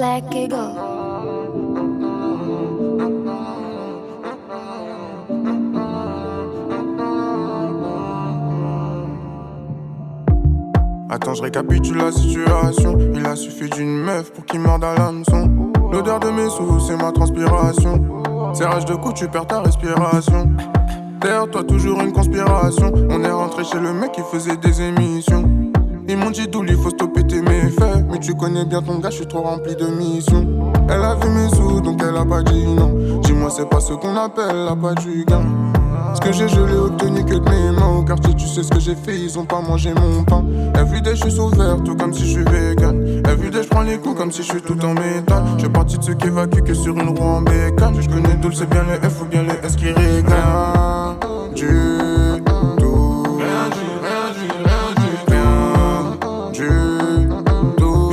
Black Eagle. Attends, je récapitule la situation. Il a suffi d'une meuf pour qu'il morde à l'hameçon. L'odeur de mes sous, c'est ma transpiration. Serrage de cou, tu perds ta respiration. Derrière toi, toujours une conspiration. On est rentré chez le mec qui faisait des émissions. Ils m'ont dit d'où il faut stopper tes méfaits. Mais tu connais bien ton gars, je suis trop rempli de missions. Elle a vu mes sous, donc elle a pas dit non. Dis-moi, c'est pas ce qu'on appelle la pas du gain. Ce que j'ai, je l'ai obtenu que de mes mains. Au quartier, tu sais ce que j'ai fait, ils ont pas mangé mon pain. Everyday, je suis ouvert, tout comme si je suis vegan. Everyday, je prends les coups comme si je suis tout en métal. Je fais partie de ceux qui évacuent que sur une roue en bécane. Je connais d'où c'est bien les F ou bien les S qui régalent. Du tout. Rien du tout.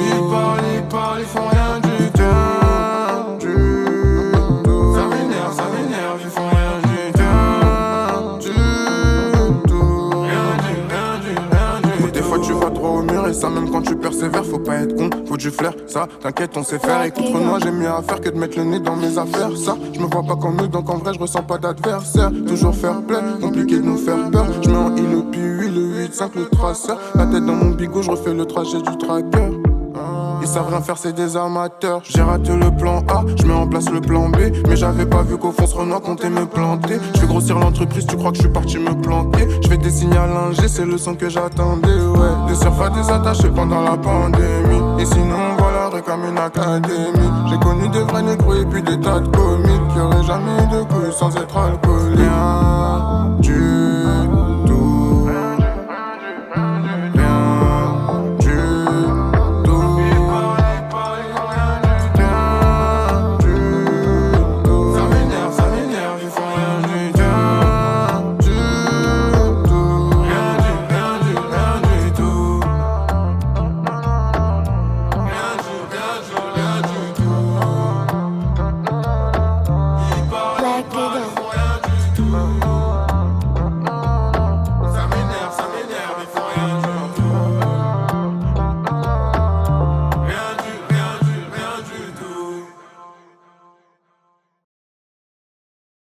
Ils parlent, ils font rien du tout. Ça m'énerve, ils font rien du tout. Des fois tu vas droit au mur et ça même quand tu persévères, faut pas être con, faut du flair, ça t'inquiète on sait faire. Et contre moi j'ai mieux à faire que de mettre le nez dans mes affaires. Ça, je me vois pas comme eux donc en vrai je ressens pas d'adversaire. Toujours faire plein, compliqué de nous faire peur. Je mets en I le puis le 8-5 le traceur. La tête dans mon bigot, je refais le trajet du tracker. Ils savent rien faire, c'est des amateurs. J'ai raté le plan A, je mets en place le plan B. Mais j'avais pas vu qu'au fond ce Renoir comptait me planter. Je fais grossir l'entreprise, tu crois que je suis parti me planter. Je fais des signes à linger, c'est le son que j'attendais, ouais. Des surfaces désattachées pendant la pandémie. Et sinon, voilà, comme une académie. J'ai connu des vrais négros et puis des tas de comiques qui auraient jamais eu de couilles sans être alcoolique.